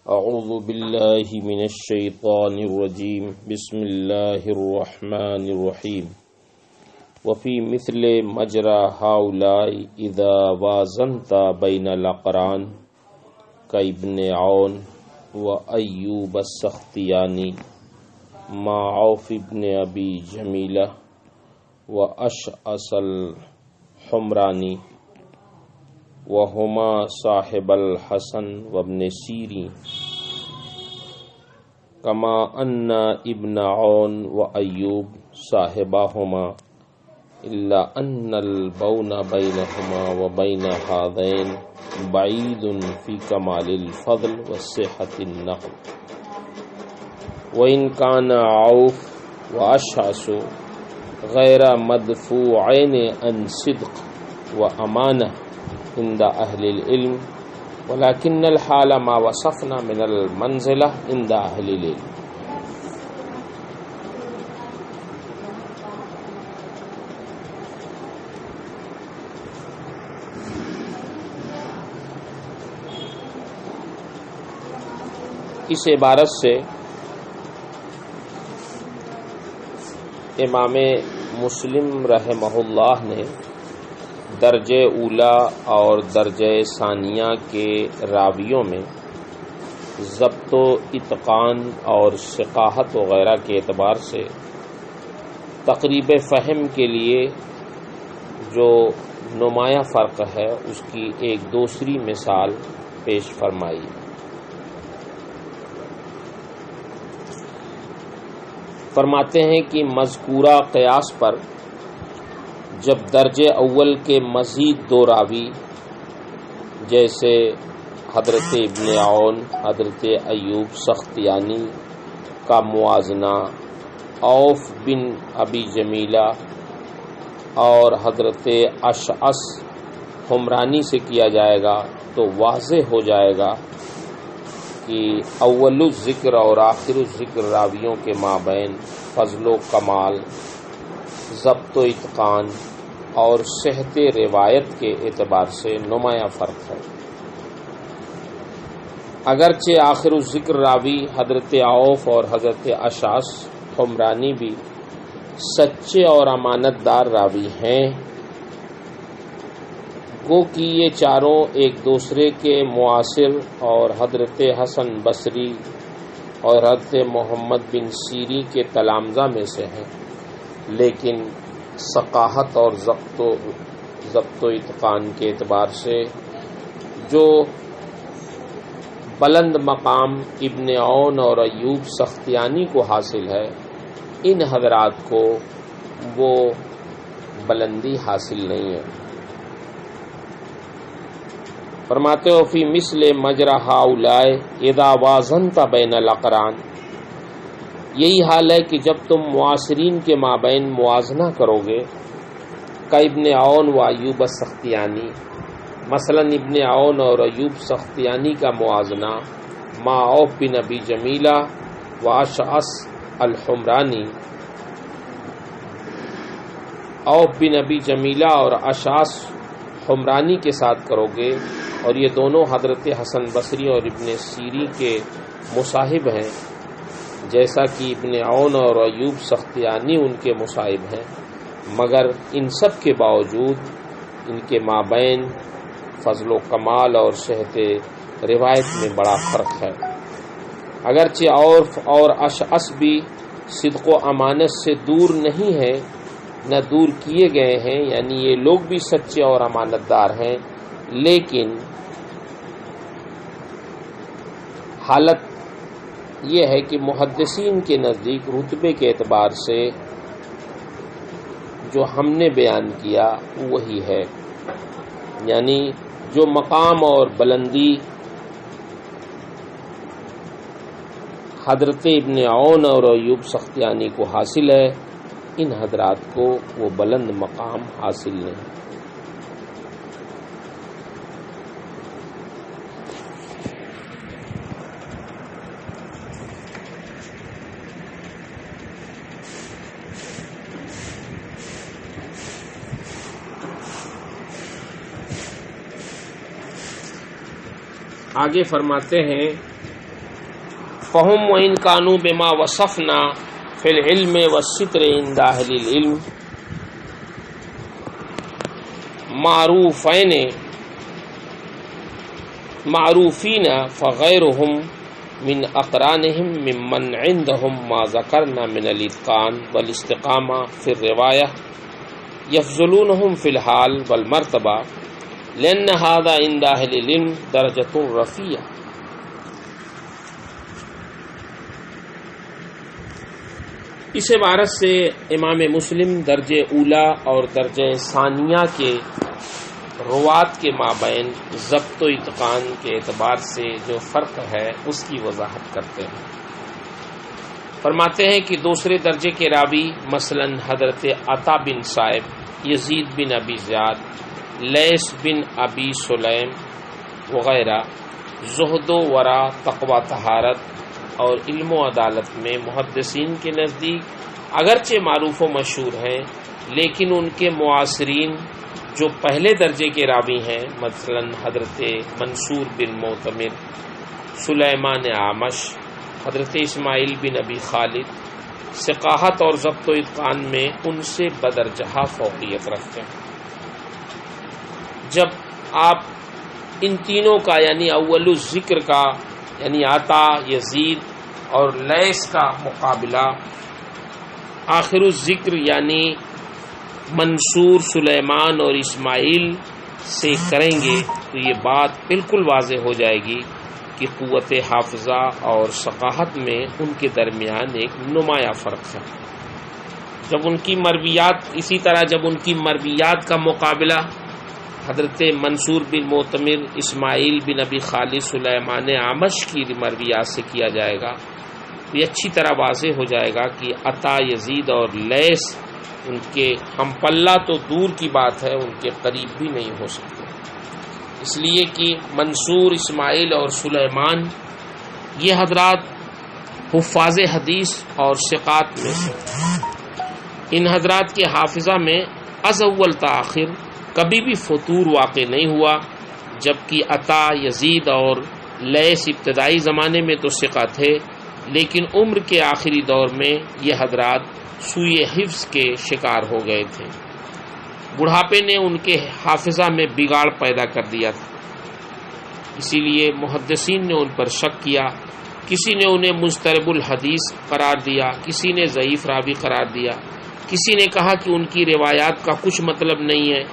اعوذ باللہ من الشیطان الرجیم بسم اللہ الرحمن الرحیم وفی مثل مجرى هؤلاء اذا وازنت بین الاقران کابن عون و ایوب السختیانی مع عوف بن ابی جمیلہ و اشعث الحمرانی وہما صاحب الحسن وابن سیرین کما ان ابن عون و ایوب صاحبہما الا ان البون بینہما و بین ہذین بعید فی کمال الفضل وصحۃ النقل وان کان عوف و اشعث غیر مدفوعین عن صدق و امانہ عند اہل العلم ولكن الحال ما وصفنا من المنزلہ عند اہل العلم. اس عبارت سے امام مسلم رحمہ اللہ نے درجہ اولا اور درجہ ثانیہ کے راویوں میں ضبط و اتقان اور ثقاہت وغیرہ کے اعتبار سے تقریب فہم کے لیے جو نمایاں فرق ہے اس کی ایک دوسری مثال پیش فرمائی. فرماتے ہیں کہ مذکورہ قیاس پر جب درجے اول کے مزید دو راوی جیسے حضرت ابن عون حضرت ایوب سختیانی کا موازنہ عوف بن ابی جمیلہ اور حضرت اشعث حمرانی سے کیا جائے گا تو واضح ہو جائے گا کہ اول الذکر اور آخر الذکر راویوں کے مابین فضل و کمال ضبط و اتقان اور صحت روایت کے اعتبار سے نمایاں فرق ہے. اگرچہ آخر الذکر راوی حضرت عوف اور حضرت اشعث حمرانی بھی سچے اور امانت دار راوی ہیں، گو کہ یہ چاروں ایک دوسرے کے معاصر اور حضرت حسن بصری اور حضرت محمد بن سیرین کے تلامذہ میں سے ہیں، لیکن ثقاہت اور ضبط و اتقان کے اعتبار سے جو بلند مقام ابن عون اور ایوب سختیانی کو حاصل ہے ان حضرات کو وہ بلندی حاصل نہیں ہے. فرماتے ہو فی مثل مجرى هؤلاء اذا وازنت بین الاقران، یہی حال ہے کہ جب تم معاصرین کے مابین موازنہ کرو گے ابن عون و ایوب السختیانی، مثلا ابن عون اور ایوب سختیانی کا موازنہ مع عوف بن ابی جمیلہ و اشعث الحمرانی، عوف بن ابی جمیلہ اور اشعث حمرانی کے ساتھ کرو گے، اور یہ دونوں حضرت حسن بصری اور ابن سیرین کے مصاحب ہیں، جیسا کہ ابن عون اور ایوب سختیانی ان کے مصاحب ہیں، مگر ان سب کے باوجود ان کے مابین فضل و کمال اور صحت روایت میں بڑا فرق ہے. اگرچہ عوف اور اشعث بھی صدق و امانت سے دور نہیں ہیں، نہ دور کیے گئے ہیں، یعنی یہ لوگ بھی سچے اور امانت دار ہیں، لیکن حالت یہ ہے کہ محدثین کے نزدیک رتبے کے اعتبار سے جو ہم نے بیان کیا وہی ہے، یعنی جو مقام اور بلندی حضرت ابن عون اور ایوب سختیانی کو حاصل ہے ان حضرات کو وہ بلند مقام حاصل نہیں. آگے فرماتے ہیں فہم وَإِن كَانُوا بِمَا وَصَفْنَا فِي الْعِلْمِ وَالسِّتْرِ عِنْدَ أَهْلِ الْعِلْمِ معروفين فغيرهم من أقرانهم ممن عندهم ما ذكرنا من الإتقان والاستقامة في الرواية يفضلونهم في الحال والمرتبة لأن هذا عند أهل العلم درجة رفيعة. اس عبارت سے امام مسلم درجہ اولا اور درجہ ثانیہ کے روات کے مابین ضبط و اتقان کے اعتبار سے جو فرق ہے اس کی وضاحت کرتے ہیں. فرماتے ہیں کہ دوسرے درجے کے راوی مثلا حضرت عطا بن صائب، یزید بن ابی زیاد، لیث بن ابی سلیم وغیرہ زہد و ورع، تقوی، طہارت اور علم و عدالت میں محدثین کے نزدیک اگرچہ معروف و مشہور ہیں، لیکن ان کے معاصرین جو پہلے درجے کے راوی ہیں مثلا حضرت منصور بن معتمر، سلیمان اعمش، حضرت اسماعیل بن ابی خالد ثقاہت اور ضبط و اتقان میں ان سے بدرجہ فوقیت رکھتے ہیں. جب آپ ان تینوں کا یعنی اول الذکر کا یعنی عطا، یزید اور لیث کا مقابلہ آخر الذکر یعنی منصور، سلیمان اور اسماعیل سے کریں گے تو یہ بات بالکل واضح ہو جائے گی کہ قوت حافظہ اور ثقاہت میں ان کے درمیان ایک نمایاں فرق ہے. جب ان کی مرویات اسی طرح جب ان کی مرویات کا مقابلہ حضرت منصور بن معتمر، اسماعیل بن ابی خالد، سلیمان اعمش کی مرویات سے کیا جائے گا تو یہ اچھی طرح واضح ہو جائے گا کہ عطا، یزید اور لیث ان کے ہم پلہ تو دور کی بات ہے، ان کے قریب بھی نہیں ہو سکتے. اس لیے کہ منصور، اسماعیل اور سلیمان یہ حضرات حفاظ حدیث اور ثقات میں سے، ان حضرات کے حافظہ میں از اول تا آخر کبھی بھی فتور واقع نہیں ہوا، جبکہ عطا، یزید اور لیث ابتدائی زمانے میں تو ثقہ تھے، لیکن عمر کے آخری دور میں یہ حضرات سوء حفظ کے شکار ہو گئے تھے. بڑھاپے نے ان کے حافظہ میں بگاڑ پیدا کر دیا تھا، اسی لیے محدثین نے ان پر شک کیا. کسی نے انہیں مضطرب الحدیث قرار دیا، کسی نے ضعیف راوی قرار دیا، کسی نے کہا کہ ان کی روایات کا کچھ مطلب نہیں ہے،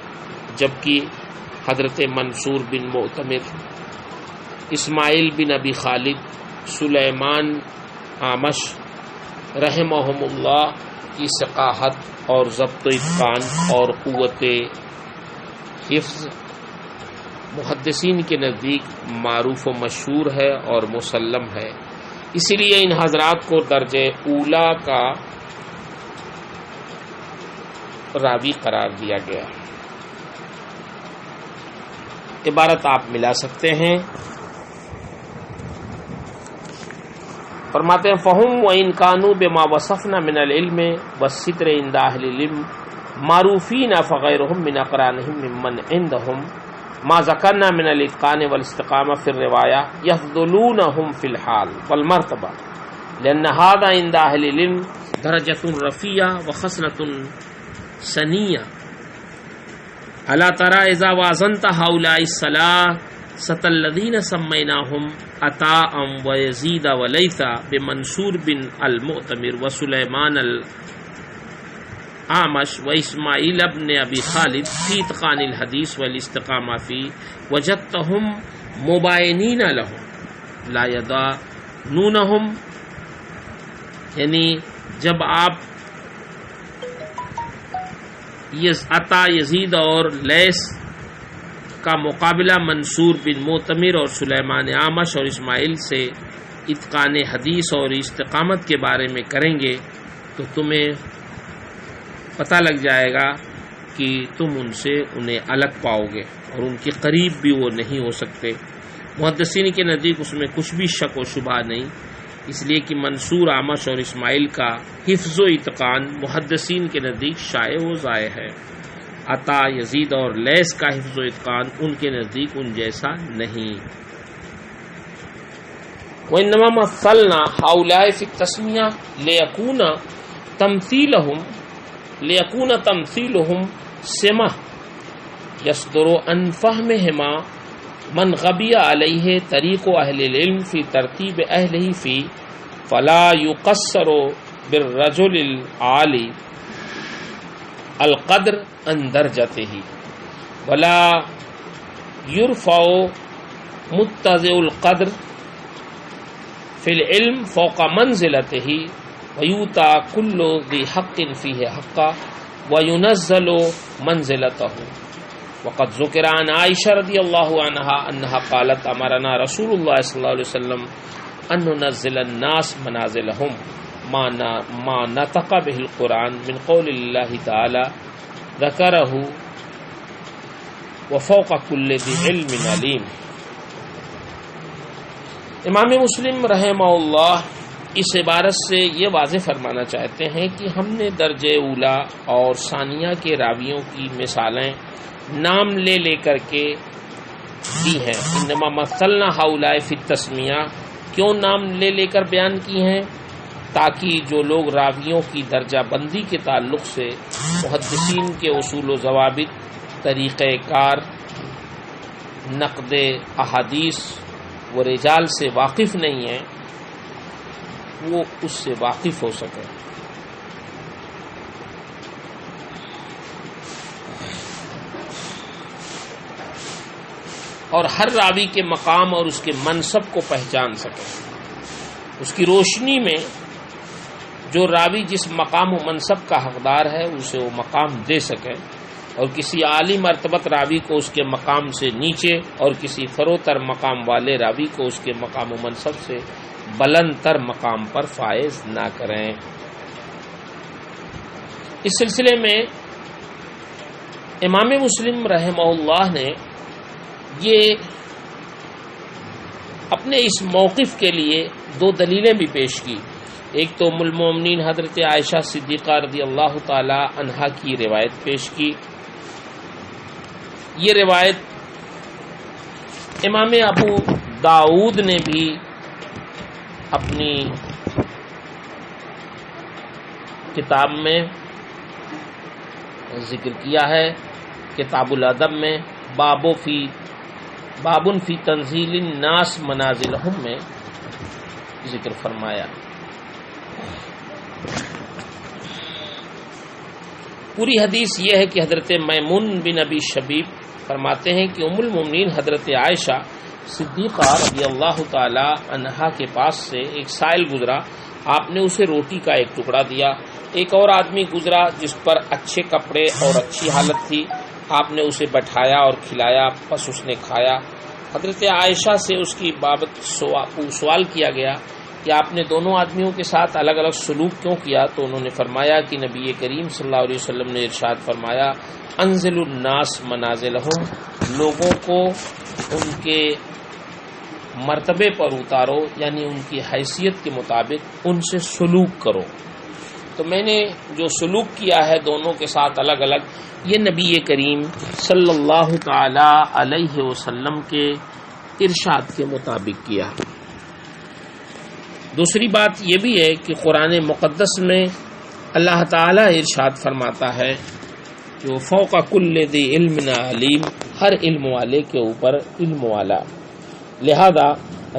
جبکہ حضرت منصور بن معتمر، اسماعیل بن ابی خالد، سلیمان اعمش رحمہم اللہ کی ثقاہت اور ضبط و اتقان اور قوت حفظ محدثین کے نزدیک معروف و مشہور ہے اور مسلم ہے. اسی لیے ان حضرات کو درجہ اولا کا راوی قرار دیا گیا. عبارت آپ ملا سکتے ہیں. فرماتے ہیں فہم وَإِن كَانُوا بِمَا وَصَفْنَا مِنَ الْعِلْمِ وَالسِّتْرِ عِنْدَ أَهْلِ الْعِلْمِ مَعْرُوفِينَ فَغَيْرُهُم مِّنْ أَقْرَانِهِم مِّمَّنْ عِندَهُمْ مَا ذَكَرْنَا مِنَ الْإِتْقَانِ وَالِاسْتِقَامَةِ فِي الرِّوَايَةِ يَفْضُلُونَهُمْ فِي الْحَالِ وَالْمَرْتَبَةِ لِأَنَّ هَذَا عِنْدَ أَهْلِ الْعِلْمِ دَرَجَةٌ رَفِيعَةٌ وَخَصْلَةٌ سَنِيَّةٌ أَلَا تَرَى إِذَا وَازَنْتَ هَؤُلَاءِ الثَّلَاثَةَ الَّذِينَ سَمَّيْنَاهُمْ عطاء ويزيد وليث بمنصور بن المعتمر وسليمان الأعمش وإسماعيل بن أبي خالد في إتقان الحديث والاستقامة فيه وجدتهم مباينين لهم لا يدانونهم. یعنی جب آپ عطا، یزید اور لیث کا مقابلہ منصور بن معتمر اور سلیمان اعمش اور اسماعیل سے اتقان حدیث اور استقامت کے بارے میں کریں گے تو تمہیں پتہ لگ جائے گا کہ تم ان سے انہیں الگ پاؤ گے اور ان کے قریب بھی وہ نہیں ہو سکتے. محدثین کے نزدیک اس میں کچھ بھی شک و شبہ نہیں، اس لیے کہ منصور، اعمش اور اسماعیل کا حفظ و اتقان محدثین کے نزدیک شائع و ضائع ہے. عطا، یزید اور لیث کا حفظ و اتقان ان کے نزدیک ان جیسا نہیں. وإنما مثلنا هؤلاء في التسمية ليكون تمثيلهم سمة يصدر عن فهمهما من غبي عليه طريق أهل العلم في ترتيب أهله فيه فلا يقصر بالرجل العالي القدر عن درجته ولا يرفع متزع القدر في العلم فوق منزلته ويؤتى كل ذي حق فيه حقا وينزل منزلته. وقد ذكر عن عائشة رضي الله عنها أنها قالت أمرنا رسول الله صلى الله عليه وسلم أن ننزل الناس منازلهم ما نطق به القرآن من قول الله تعالى ذكره وفوق كل ذي علم عليم. امام مسلم رحمہ اللہ اس عبارت سے یہ واضح فرمانا چاہتے ہیں کہ ہم نے درجہ اولا اور ثانیہ کے راویوں کی مثالیں نام لے لے کر کے دی ہیں. انما مثلنا ہؤلاء فی التسمیہ، کیوں نام لے لے کر بیان کی ہیں؟ تاکہ جو لوگ راویوں کی درجہ بندی کے تعلق سے محدثین کے اصول و ضوابط، طریقہ کار، نقد احادیث و رجال سے واقف نہیں ہیں، وہ اس سے واقف ہو سکے. اور ہر راوی کے مقام اور اس کے منصب کو پہچان سکے. اس کی روشنی میں جو راوی جس مقام و منصب کا حقدار ہے اسے وہ مقام دے سکے، اور کسی عالی مرتبت راوی کو اس کے مقام سے نیچے اور کسی فروتر مقام والے راوی کو اس کے مقام و منصب سے بلند تر مقام پر فائز نہ کریں. اس سلسلے میں امام مسلم رحمہ اللہ نے یہ اپنے اس موقف کے لیے دو دلیلیں بھی پیش کی. ایک تو ام المومنین حضرت عائشہ صدیقہ رضی اللہ تعالی عنہا کی روایت پیش کی. یہ روایت امام ابو داؤد نے بھی اپنی کتاب میں ذکر کیا ہے. کتاب الادب میں بابن فی تنزیل الناس منازلہم میں ذکر فرمایا. پوری حدیث یہ ہے کہ حضرت میمون بن ابی شبیب فرماتے ہیں کہ ام المومنین حضرت عائشہ صدیقہ رضی اللہ تعالی عنہا کے پاس سے ایک سائل گزرا، آپ نے اسے روٹی کا ایک ٹکڑا دیا. ایک اور آدمی گزرا جس پر اچھے کپڑے اور اچھی حالت تھی، آپ نے اسے بٹھایا اور کھلایا، پس اس نے کھایا. حضرت عائشہ سے اس کی بابت سوال کیا گیا کہ آپ نے دونوں آدمیوں کے ساتھ الگ الگ سلوک کیوں کیا؟ تو انہوں نے فرمایا کہ نبی کریم صلی اللہ علیہ وسلم نے ارشاد فرمایا انزل الناس منازلہم، لوگوں کو ان کے مرتبے پر اتارو، یعنی ان کی حیثیت کے مطابق ان سے سلوک کرو. تو میں نے جو سلوک کیا ہے دونوں کے ساتھ الگ الگ، یہ نبی کریم صلی اللہ تعالی علیہ وسلم کے ارشاد کے مطابق کیا. دوسری بات یہ بھی ہے کہ قرآن مقدس میں اللہ تعالی ارشاد فرماتا ہے کہ فوق کل ذی علم علیم، ہر علم والے کے اوپر علم والا. لہذا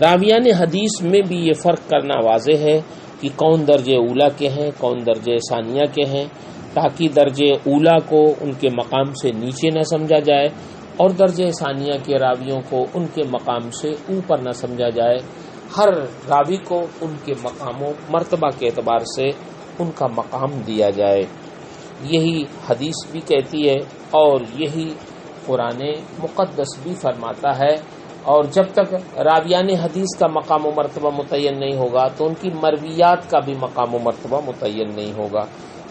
راویان حدیث میں بھی یہ فرق کرنا واضح ہے کہ کون درجہ اولا کے ہیں، کون درجہ ثانیہ کے ہیں، تاکہ درجہ اولا کو ان کے مقام سے نیچے نہ سمجھا جائے اور درجہ ثانیہ کے راویوں کو ان کے مقام سے اوپر نہ سمجھا جائے. ہر راوی کو ان کے مقام و مرتبہ کے اعتبار سے ان کا مقام دیا جائے. یہی حدیث بھی کہتی ہے اور یہی قرآن مقدس بھی فرماتا ہے. اور جب تک راویان حدیث کا مقام و مرتبہ متعین نہیں ہوگا تو ان کی مرویات کا بھی مقام و مرتبہ متعین نہیں ہوگا.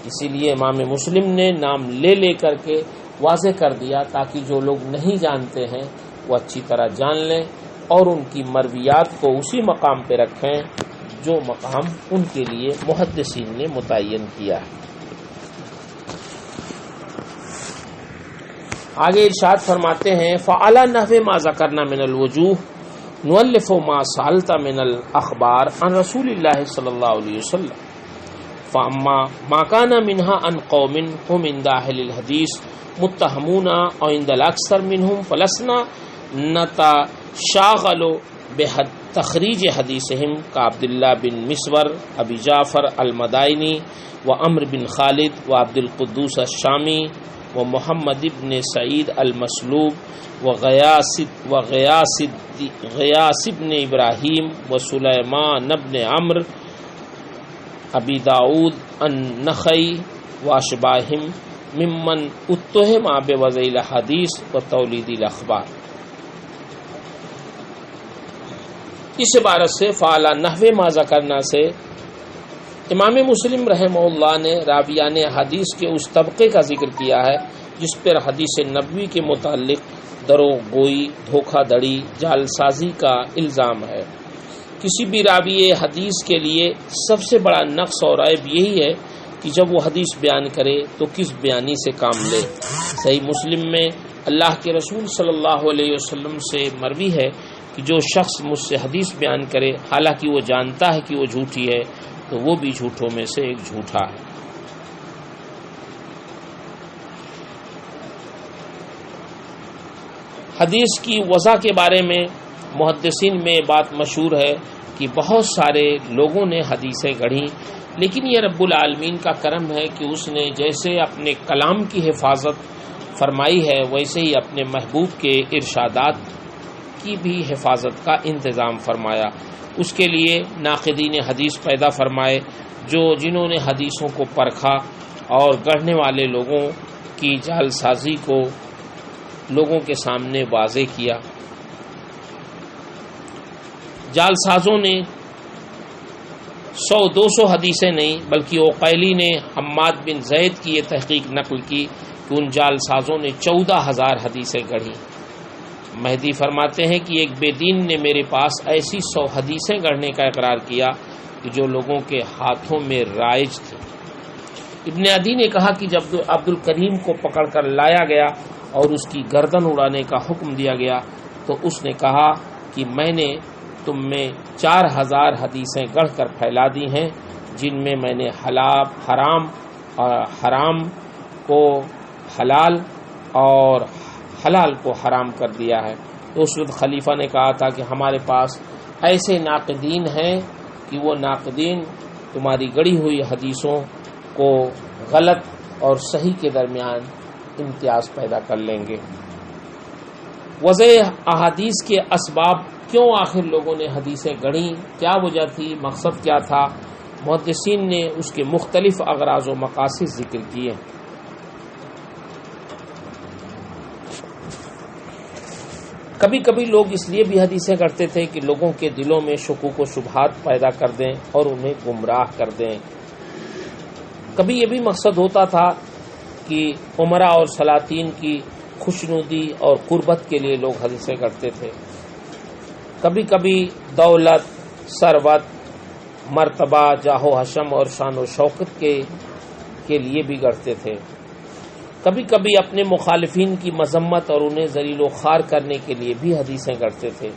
اسی لیے امام مسلم نے نام لے لے کر کے واضح کر دیا تاکہ جو لوگ نہیں جانتے ہیں وہ اچھی طرح جان لیں اور ان کی مرویات کو اسی مقام پہ رکھیں جو مقام ان کے لیے محدثین نے متعین کیا ہے. آگے ارشاد فرماتے ہیں فعلی نحو ما ذکرنا من الوجوہ نؤلف ما سألت من الاخبار عن رسول اللہ صلی اللہ علیہ وسلم فاما ما كان منها عن قوم هم عند اهل الحديث متهمون او عند الاكثر منهم فلسنا نتشاغل بتخريج حديثهم كعبد الله بن مسور ابي جعفر المدائني وعمر بن خالد وعبد القدوس الشامي ومحمد بن سعيد المسلوب وغياث بن ابراهيم وسليمان بن عمرو ابی داؤد النخعی واشباہم ممن اتهم بوضع الاحادیث وتولید الاخبار. اس عبارت سے فعلی نحو ما ذکرنا سے امام مسلم رحمہ اللہ نے راویان حدیث کے اس طبقے کا ذکر کیا ہے جس پر حدیث نبوی کے متعلق دروغ گوئی، دھوکہ دڑی، جعل سازی کا الزام ہے. کسی بھی راوی حدیث کے لیے سب سے بڑا نقص اور عیب یہی ہے کہ جب وہ حدیث بیان کرے تو کس بیانی سے کام لے. صحیح مسلم میں اللہ کے رسول صلی اللہ علیہ وسلم سے مروی ہے کہ جو شخص مجھ سے حدیث بیان کرے حالانکہ وہ جانتا ہے کہ وہ جھوٹی ہے تو وہ بھی جھوٹوں میں سے ایک جھوٹا ہے. حدیث کی وضع کے بارے میں محدثین میں بات مشہور ہے کہ بہت سارے لوگوں نے حدیثیں گڑھی، لیکن یہ رب العالمین کا کرم ہے کہ اس نے جیسے اپنے کلام کی حفاظت فرمائی ہے ویسے ہی اپنے محبوب کے ارشادات کی بھی حفاظت کا انتظام فرمایا. اس کے لیے ناقدین حدیث پیدا فرمائے جنہوں نے حدیثوں کو پرکھا اور گڑھنے والے لوگوں کی جعل سازی کو لوگوں کے سامنے واضح کیا. جعل سازوں نے 100-200 حدیثیں نہیں بلکہ عقیلی نے حماد بن زید کی یہ تحقیق نقل کی کہ ان جعل سازوں نے 14,000 حدیثیں گڑھی. مہدی فرماتے ہیں کہ ایک بے دین نے میرے پاس ایسی 100 حدیثیں گڑھنے کا اقرار کیا کہ جو لوگوں کے ہاتھوں میں رائج تھی. ابن عدی نے کہا کہ جب عبد الکریم کو پکڑ کر لایا گیا اور اس کی گردن اڑانے کا حکم دیا گیا تو اس نے کہا کہ میں نے تم میں 4,000 حدیثیں گڑھ کر پھیلا دی ہیں جن میں میں نے حرام کو حلال اور حلال کو حرام کر دیا ہے. تو اس وقت خلیفہ نے کہا تھا کہ ہمارے پاس ایسے ناقدین ہیں کہ وہ ناقدین تمہاری گڑھی ہوئی حدیثوں کو غلط اور صحیح کے درمیان امتیاز پیدا کر لیں گے. وضع احادیث کے اسباب کیوں آخر لوگوں نے حدیثیں گڑھیں، کیا وجہ تھی، مقصد کیا تھا؟ محدثین نے اس کے مختلف اغراض و مقاصد ذکر کیے. کبھی کبھی لوگ اس لیے بھی حدیثیں گڑھتے تھے کہ لوگوں کے دلوں میں شکوک و شبہات پیدا کر دیں اور انہیں گمراہ کر دیں. کبھی یہ بھی مقصد ہوتا تھا کہ امراء اور سلاطین کی خوشنودی اور قربت کے لیے لوگ حدیثیں گڑھتے تھے. کبھی کبھی دولت، ثروت، مرتبہ، جاہ و حشم اور شان و شوکت کے لیے بھی گڑھتے تھے. کبھی کبھی اپنے مخالفین کی مذمت اور انہیں ذلیل و خوار کرنے کے لیے بھی حدیثیں گڑھتے تھے.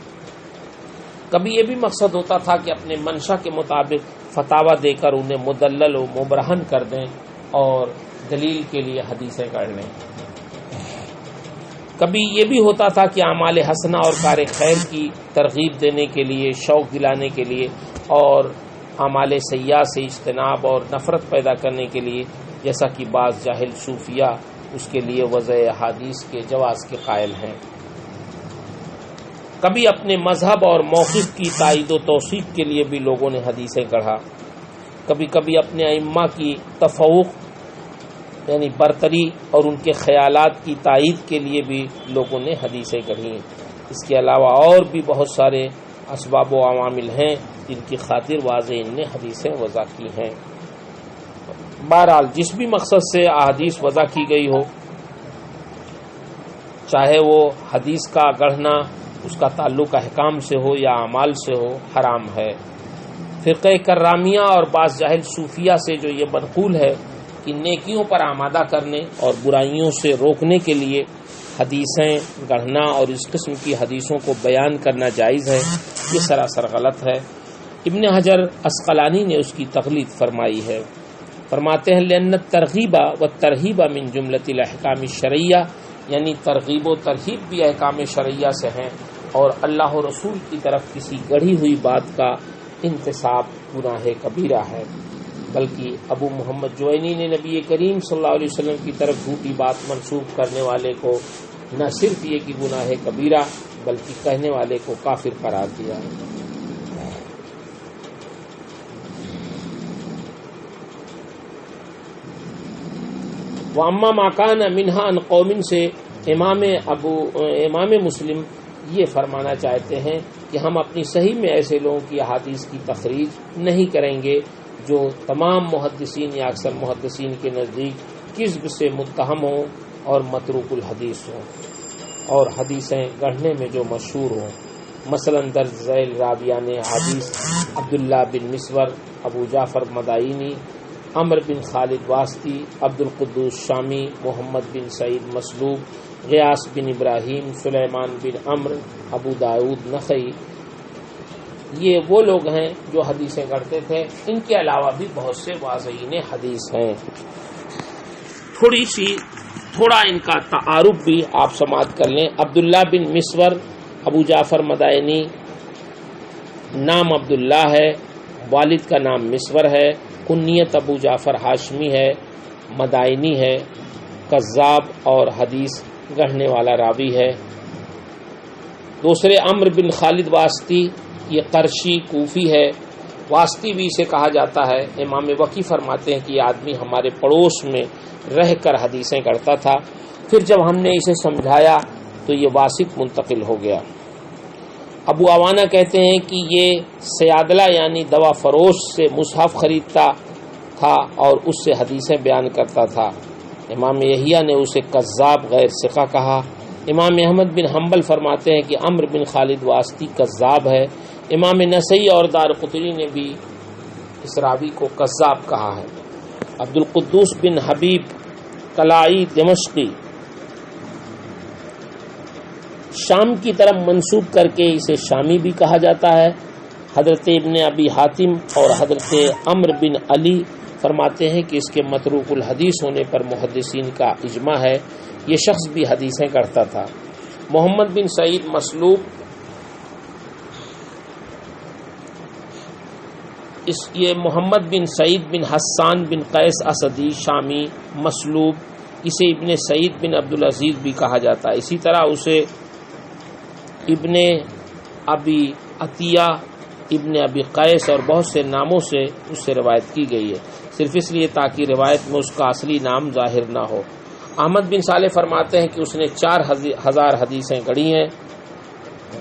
کبھی یہ بھی مقصد ہوتا تھا کہ اپنے منشا کے مطابق فتاوی دے کر انہیں مدلل و مبرہن کر دیں اور دلیل کے لیے حدیثیں گڑھ لیں. کبھی یہ بھی ہوتا تھا کہ اعمال حسنہ اور کار خیر کی ترغیب دینے کے لیے، شوق دلانے کے لیے اور اعمال سیئہ سے اجتناب اور نفرت پیدا کرنے کے لیے، جیسا کہ بعض جاہل صوفیہ اس کے لیے وضع احادیث کے جواز کے قائل ہیں. کبھی اپنے مذہب اور موقف کی تائید و توثیق کے لیے بھی لوگوں نے حدیثیں گڑھا. کبھی کبھی اپنے ائمہ کی تفوق یعنی برتری اور ان کے خیالات کی تائید کے لیے بھی لوگوں نے حدیثیں گڑھیں. اس کے علاوہ اور بھی بہت سارے اسباب و عوامل ہیں جن کی خاطر واضح ان نے حدیثیں وضع کی ہیں. بہرحال جس بھی مقصد سے احادیث وضع کی گئی ہو، چاہے وہ حدیث کا گڑھنا اس کا تعلق احکام سے ہو یا اعمال سے ہو، حرام ہے. فرقہ کرامیہ اور بعض جاہل صوفیہ سے جو یہ منقول ہے کہ نیکیوں پر آمادہ کرنے اور برائیوں سے روکنے کے لیے حدیثیں گڑھنا اور اس قسم کی حدیثوں کو بیان کرنا جائز ہے، یہ سراسر غلط ہے۔ ابن حجر عسقلانی نے اس کی تغلیظ فرمائی ہے، فرماتے ہیں لأن الترغیب والترہیب من جملۃ الاحکام الشرعیہ، یعنی ترغیب و ترہیب بھی احکام شرعیہ سے ہیں، اور اللہ و رسول کی طرف کسی گڑھی ہوئی بات کا انتساب گناہ کبیرہ ہے۔ بلکہ ابو محمد جوینی نے نبی کریم صلی اللہ علیہ وسلم کی طرف جھوٹی بات منسوب کرنے والے کو نہ صرف یہ کہ گناہ کبیرہ بلکہ کہنے والے کو کافر قرار دیا ہے۔ وَأَمَّا مَا كَانَ مِنْهَا عَنْ قَوْمٍ سے امام مسلم یہ فرمانا چاہتے ہیں کہ ہم اپنی صحیح میں ایسے لوگوں کی احادیث کی تخریج نہیں کریں گے جو تمام محدثین یا اکثر محدثین کے نزدیک کذب سے متہم ہوں اور متروک الحدیث ہوں، اور حدیثیں گڑھنے میں جو مشہور ہوں۔ مثلا درج ذیل راویان حدیث عبداللہ بن مسور، ابو جعفر مدائنی، عمر بن خالد واسطی، عبد القدوس شامی، محمد بن سعید مسلوب، غیاث بن ابراہیم، سلیمان بن عمر، ابو داؤد نخعی، یہ وہ لوگ ہیں جو حدیثیں گڑھتے تھے۔ ان کے علاوہ بھی بہت سے واضحین حدیث ہیں۔ تھوڑا ان کا تعارف بھی آپ سماعت کر لیں۔ عبداللہ بن مسور، ابو جعفر مدائنی، نام عبداللہ ہے، والد کا نام مسور ہے، کنیت ابو جعفر ہاشمی ہے، مدائنی ہے، کذاب اور حدیث گڑھنے والا راوی ہے۔ دوسرے عمر بن خالد واسطی، یہ قرشی کوفی ہے، واسطی بھی اسے کہا جاتا ہے۔ امام وقی فرماتے ہیں کہ یہ آدمی ہمارے پڑوس میں رہ کر حدیثیں گڑھتا تھا، پھر جب ہم نے اسے سمجھایا تو یہ واسط منتقل ہو گیا۔ ابو عوانہ کہتے ہیں کہ یہ سیادلہ یعنی دوا فروش سے مصحف خریدتا تھا اور اس سے حدیثیں بیان کرتا تھا۔ امام یحییٰ نے اسے کذاب غیر ثقہ کہا۔ امام احمد بن حنبل فرماتے ہیں کہ عمر بن خالد واسطی کذاب ہے۔ امام نسائی اور دارقطنی نے بھی اس راوی کو کذاب کہا ہے۔ عبد القدوس بن حبیب کلائی دمشقی شام کی طرف منسوب کر کے اسے شامی بھی کہا جاتا ہے۔ حضرت ابن ابی حاتم اور حضرت عمر بن علی فرماتے ہیں کہ اس کے متروک الحدیث ہونے پر محدثین کا اجماع ہے، یہ شخص بھی حدیثیں گڑھتا تھا۔ محمد بن سعید مسلوب، یہ محمد بن سعید بن حسان بن قیس اسدی شامی مسلوب، اسے ابن سعید بن عبدالعزیز بھی کہا جاتا ہے۔ اسی طرح اسے ابن ابی عطیہ، ابن ابی قیس اور بہت سے ناموں سے اس سے روایت کی گئی ہے، صرف اس لیے تاکہ روایت میں اس کا اصلی نام ظاہر نہ ہو۔ احمد بن صالح فرماتے ہیں کہ اس نے 4000 حدیثیں گڑھی ہیں۔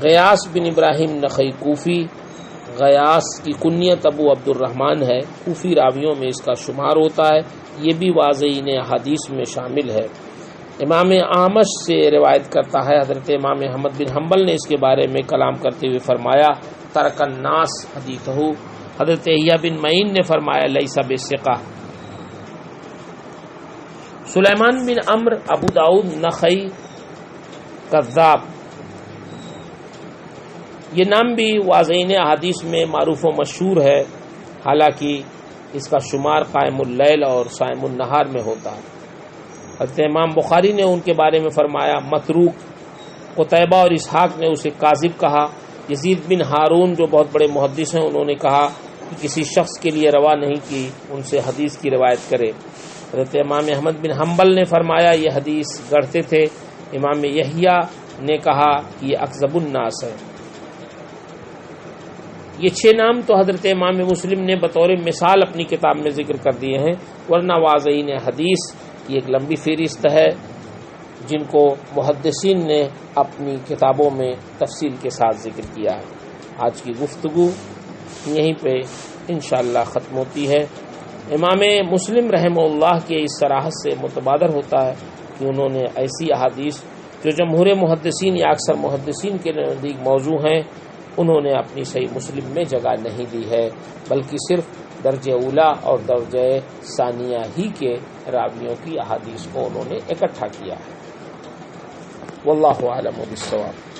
غیاث بن ابراہیم نخعی کوفی، غیاث کی کنیت ابو عبد الرحمن ہے، کوفی راویوں میں اس کا شمار ہوتا ہے، یہ بھی واضحین حدیث میں شامل ہے۔ امام اعمش سے روایت کرتا ہے، حضرت امام احمد بن حنبل نے اس کے بارے میں کلام کرتے ہوئے فرمایا ترک الناس حدیثہ۔ حضرت یحییٰ بن معین نے فرمایا لیس بثقہ۔ سلیمان بن عمر ابو داؤد نخعی کذاب، یہ نام بھی واضحین احادیث میں معروف و مشہور ہے، حالانکہ اس کا شمار قائم اللیل اور صائم النہار میں ہوتا ہے۔ حضرت امام بخاری نے ان کے بارے میں فرمایا متروک۔ قتیبہ اور اسحاق نے اسے کاذب کہا۔ یزید بن ہارون جو بہت بڑے محدث ہیں، انہوں نے کہا کہ کسی شخص کے لیے روا نہیں کہ ان سے حدیث کی روایت کرے۔ حضرت امام احمد بن حنبل نے فرمایا یہ حدیث گڑھتے تھے۔ امام یحییٰ نے کہا کہ یہ اکذب الناس ہے۔ یہ 6 نام تو حضرت امام مسلم نے بطور مثال اپنی کتاب میں ذکر کر دیے ہیں، ورنہ واضحین حدیث کی ایک لمبی فہرست ہے جن کو محدثین نے اپنی کتابوں میں تفصیل کے ساتھ ذکر کیا ہے۔ آج کی گفتگو یہیں پہ انشاءاللہ ختم ہوتی ہے۔ امام مسلم رحمہ اللہ کے اس صراحت سے متبادر ہوتا ہے کہ انہوں نے ایسی احادیث جو جمہور محدثین یا اکثر محدثین کے نزدیک موضوع ہیں، انہوں نے اپنی صحیح مسلم میں جگہ نہیں دی ہے، بلکہ صرف درجہ اولا اور درجہ ثانیہ ہی کے راویوں کی احادیث کو انہوں نے اکٹھا کیا ہے۔ واللہ اعلم بالصواب.